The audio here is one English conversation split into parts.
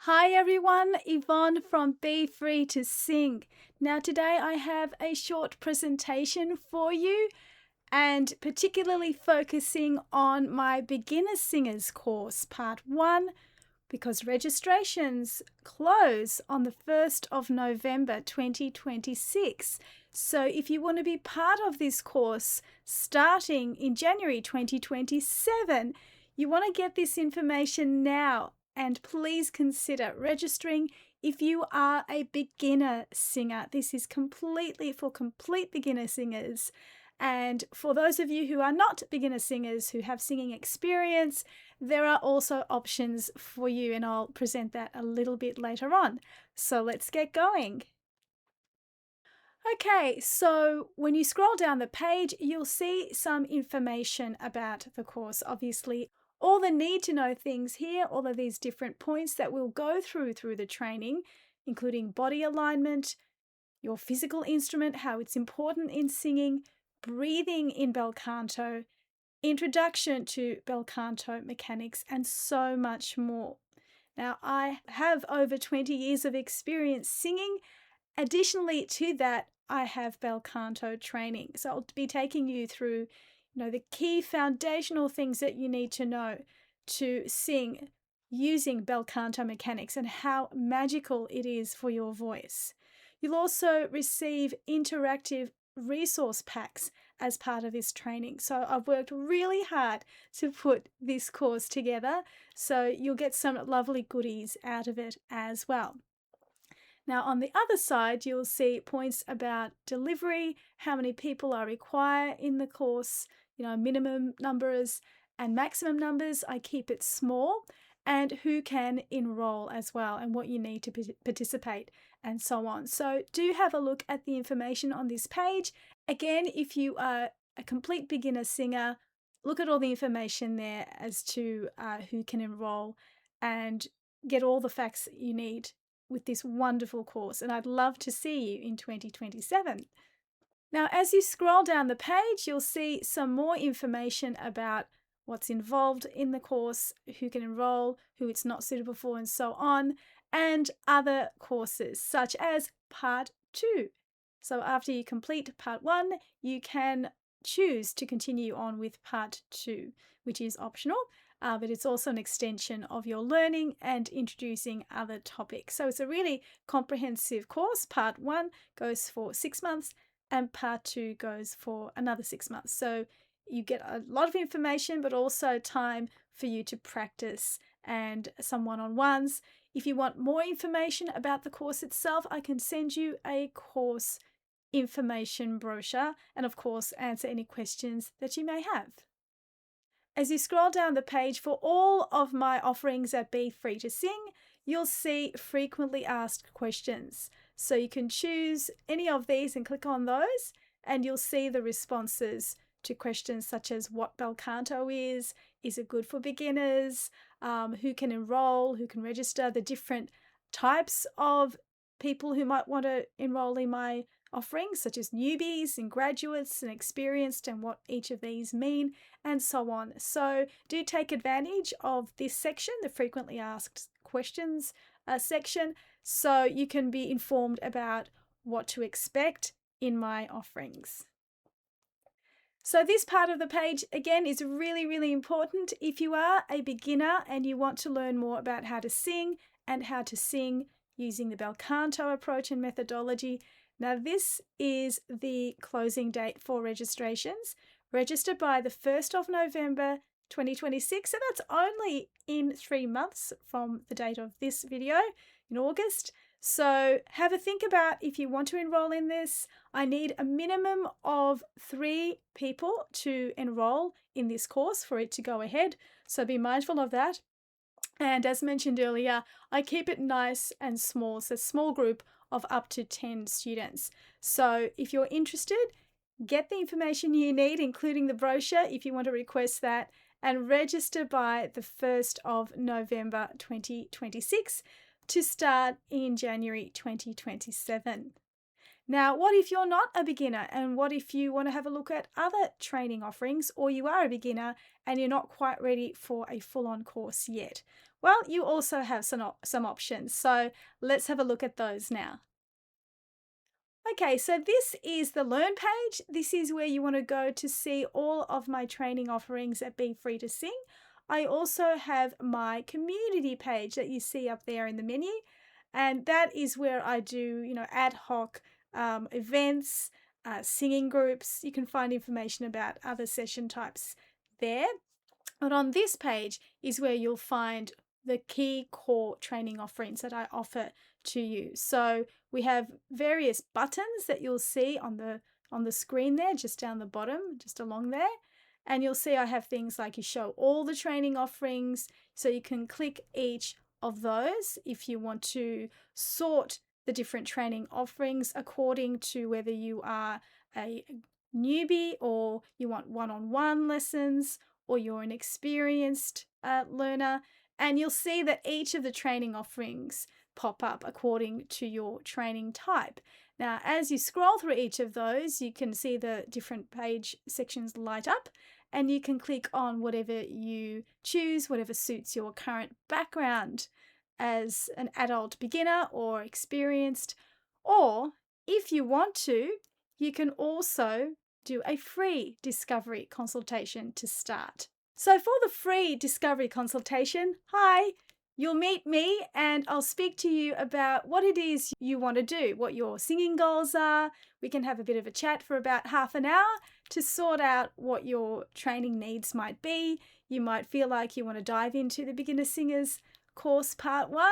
Hi everyone, Yvonne from Be Free to Sing. Now, today I have a short presentation for you and particularly focusing on my Beginner Singers course, Part 1, because registrations close on the 1st of November 2026. So, if you want to be part of this course starting in January 2027, you want to get this information now and please consider registering if you are a beginner singer. This is completely for complete beginner singers. And for those of you who are not beginner singers who have singing experience, there are also options for you, and I'll present that a little bit later on. So let's get going. Okay, so when you scroll down the page, you'll see some information about the course. Obviously, all the need to know things here, all of these different points that we'll go through the training, including body alignment, your physical instrument, how it's important in singing, breathing in bel canto, introduction to bel canto mechanics, and so much more. Now, I have over 20 years of experience singing. Additionally to that, I have bel canto training. So I'll be taking you through, the key foundational things that you need to know to sing using bel canto mechanics and how magical it is for your voice. You'll also receive interactive resource packs as part of this training. So I've worked really hard to put this course together. So you'll get some lovely goodies out of it as well. Now, on the other side, you'll see points about delivery, how many people are required in the course, minimum numbers and maximum numbers. I keep it small, and who can enroll as well, and what you need to participate, and so on. So do have a look at the information on this page. Again, if you are a complete beginner singer, look at all the information there as to who can enroll and get all the facts that you need with this wonderful course, and I'd love to see you in 2027. Now, as you scroll down the page, you'll see some more information about what's involved in the course, who can enroll, who it's not suitable for, and so on, and other courses such as Part 2. So after you complete Part 1, you can choose to continue on with Part 2, which is optional. But it's also an extension of your learning and introducing other topics. So it's a really comprehensive course. Part 1 goes for 6 months and Part 2 goes for another 6 months. So you get a lot of information, but also time for you to practice and some one-on-ones. If you want more information about the course itself, I can send you a course information brochure and, of course, answer any questions that you may have. As you scroll down the page for all of my offerings at Be Free to Sing, you'll see frequently asked questions. So you can choose any of these and click on those, and you'll see the responses to questions such as what bel canto is it good for beginners, who can enroll, who can register, the different types of people who might want to enroll in my offerings, such as newbies and graduates and experienced, and what each of these mean, and so on. So do take advantage of this section, the frequently asked questions section, so you can be informed about what to expect in my offerings. So this part of the page, again, is really, really important. If you are a beginner and you want to learn more about how to sing and how to sing using the bel canto approach and methodology, now this is the closing date for registrations. Register by the 1st of November 2026, so that's only in 3 months from the date of this video in August. So have a think about if you want to enroll in this. I need a minimum of 3 people to enroll in this course for it to go ahead, so be mindful of that. And as mentioned earlier, I keep it nice and small, so small group of up to 10 students. So if you're interested, get the information you need, including the brochure if you want to request that, and register by the 1st of November 2026 to start in January 2027. Now, what if you're not a beginner and what if you want to have a look at other training offerings, or you are a beginner and you're not quite ready for a full-on course yet? Well, you also have some options. So let's have a look at those now. Okay, so this is the Learn page. This is where you want to go to see all of my training offerings at Be Free to Sing. I also have my community page that you see up there in the menu, and that is where I do, ad hoc events, singing groups. You can find information about other session types there. But on this page is where you'll find the key core training offerings that I offer to you. So we have various buttons that you'll see on the screen there, just down the bottom, just along there. And you'll see I have things like you show all the training offerings, so you can click each of those if you want to sort the different training offerings according to whether you are a newbie or you want one-on-one lessons or you're an experienced learner. And you'll see that each of the training offerings pop up according to your training type. Now, as you scroll through each of those, you can see the different page sections light up, and you can click on whatever you choose, whatever suits your current background as an adult beginner or experienced. Or if you want to, you can also do a free discovery consultation to start. So for the free discovery consultation, hi, you'll meet me and I'll speak to you about what it is you want to do, what your singing goals are. We can have a bit of a chat for about half an hour to sort out what your training needs might be. You might feel like you want to dive into the Beginner Singers course part 1,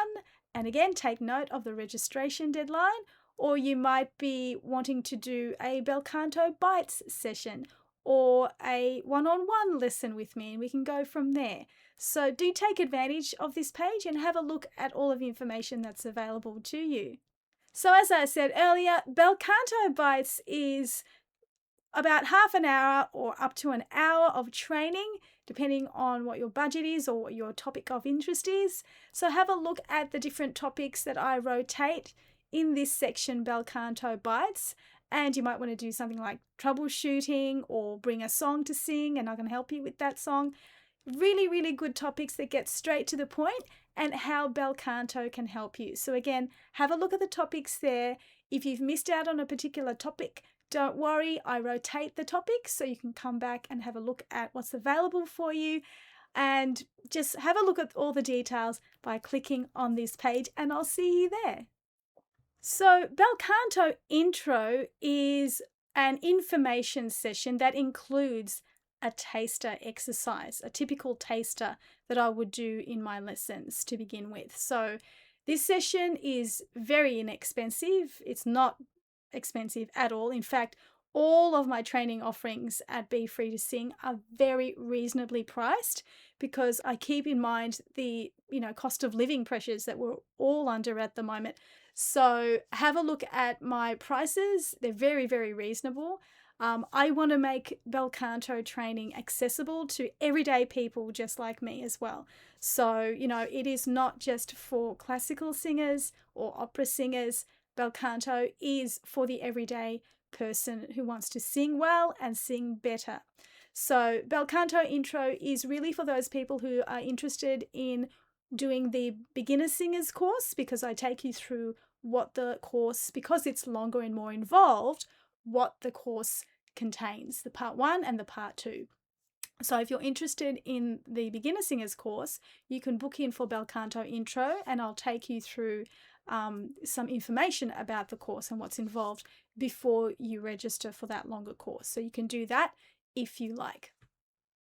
and again, take note of the registration deadline. Or you might be wanting to do a Bel Canto Bites session or a one-on-one lesson with me, and we can go from there. So do take advantage of this page and have a look at all of the information that's available to you. So as I said earlier, Bel Canto Bites is about half an hour or up to an hour of training, depending on what your budget is or what your topic of interest is. So have a look at the different topics that I rotate in this section, Bel Canto Bites, and you might want to do something like troubleshooting or bring a song to sing, and I can help you with that song. Really, really good topics that get straight to the point and how Bel Canto can help you. So again, have a look at the topics there. If you've missed out on a particular topic, don't worry, I rotate the topics so you can come back and have a look at what's available for you, and just have a look at all the details by clicking on this page, and I'll see you there. So Bel Canto Intro is an information session that includes a taster exercise, a typical taster that I would do in my lessons to begin with. So this session is very inexpensive. It's not expensive at all. In fact, all of my training offerings at Be Free to Sing are very reasonably priced because I keep in mind the cost of living pressures that we're all under at the moment. So have a look at my prices. They're very, very reasonable. I want to make Bel Canto training accessible to everyday people just like me as well. So, it is not just for classical singers or opera singers. Bel Canto is for the everyday person who wants to sing well and sing better. So Bel Canto Intro is really for those people who are interested in doing the beginner singers course, because I take you through what the course, because it's longer and more involved, what the course contains, the part 1 and the part 2. So if you're interested in the beginner singers course, you can book in for Bel Canto Intro, and I'll take you through some information about the course and what's involved before you register for that longer course. So you can do that if you like.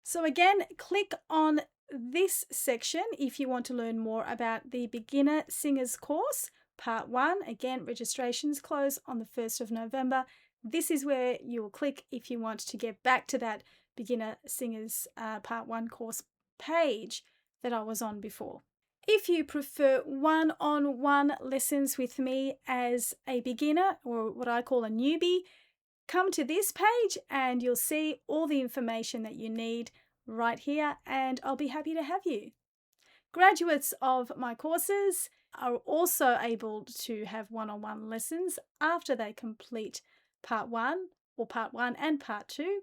So again, click on this section if you want to learn more about the beginner singers course, part 1. Again, registrations close on the 1st of November. This is where you will click if you want to get back to that beginner singers part 1 course page that I was on before. If you prefer one-on-one lessons with me as a beginner, or what I call a newbie, come to this page and you'll see all the information that you need right here, and I'll be happy to have you. Graduates of my courses, are also able to have one-on-one lessons after they complete part 1 or part 1 and part 2.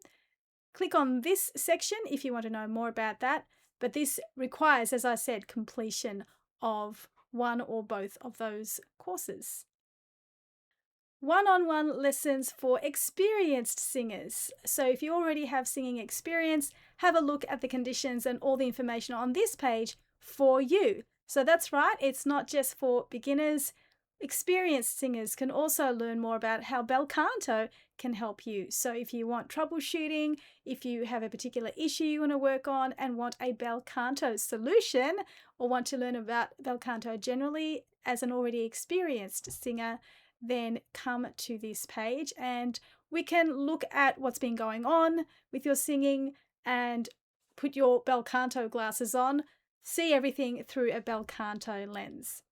Click on this section if you want to know more about that, but this requires, as I said, completion of one or both of those courses. One-on-one lessons for experienced singers. So if you already have singing experience, have a look at the conditions and all the information on this page for you. So that's right, it's not just for beginners. Experienced singers can also learn more about how Bel Canto can help you. So if you want troubleshooting, if you have a particular issue you want to work on and want a Bel Canto solution, or want to learn about Bel Canto generally as an already experienced singer, then come to this page and we can look at what's been going on with your singing and put your Bel Canto glasses on, see everything through a Bel Canto lens.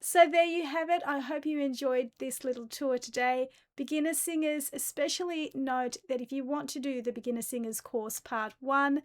So there you have it. I hope you enjoyed this little tour today. Beginner singers, especially note that if you want to do the Beginner Singers course part 1,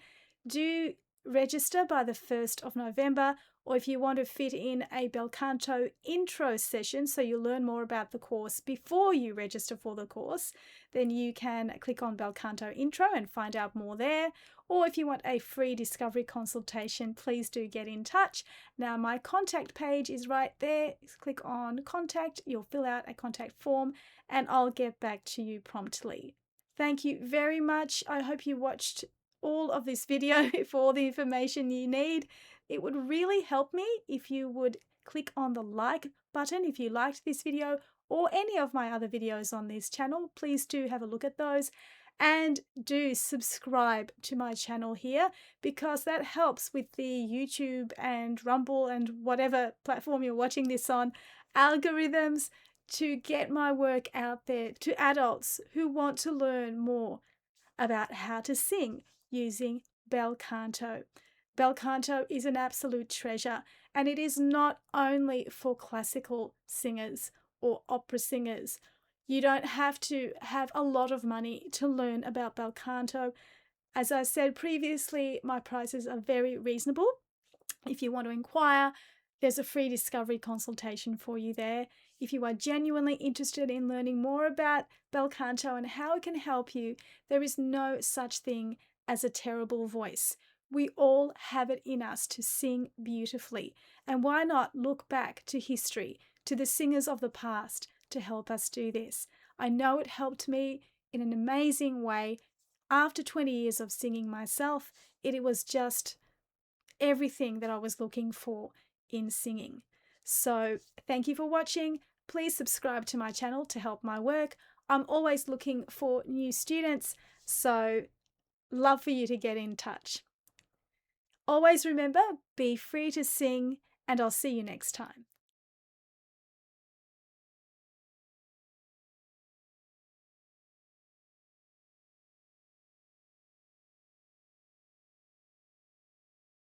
do register by the 1st of November, or if you want to fit in a Bel Canto intro session so you learn more about the course before you register for the course, then you can click on Bel Canto intro and find out more there. Or if you want a free discovery consultation, please do get in touch. Now my contact page is right there. Click on contact, you'll fill out a contact form and I'll get back to you promptly. Thank you very much. I hope you watched all of this video for all the information you need. It would really help me if you would click on the like button if you liked this video or any of my other videos on this channel. Please do have a look at those and do subscribe to my channel here because that helps with the YouTube and Rumble and whatever platform you're watching this on algorithms to get my work out there to adults who want to learn more about how to sing using Bel Canto. Bel Canto is an absolute treasure, and it is not only for classical singers or opera singers. You don't have to have a lot of money to learn about Bel Canto. As I said previously, my prices are very reasonable. If you want to inquire, there's a free discovery consultation for you there. If you are genuinely interested in learning more about Bel Canto and how it can help you, there is no such thing as a terrible voice. We all have it in us to sing beautifully. And why not look back to history, to the singers of the past to help us do this? I know it helped me in an amazing way. After 20 years of singing myself, it was just everything that I was looking for in singing. So thank you for watching. Please subscribe to my channel to help my work. I'm always looking for new students, so love for you to get in touch. Always remember, be free to sing, and I'll see you next time.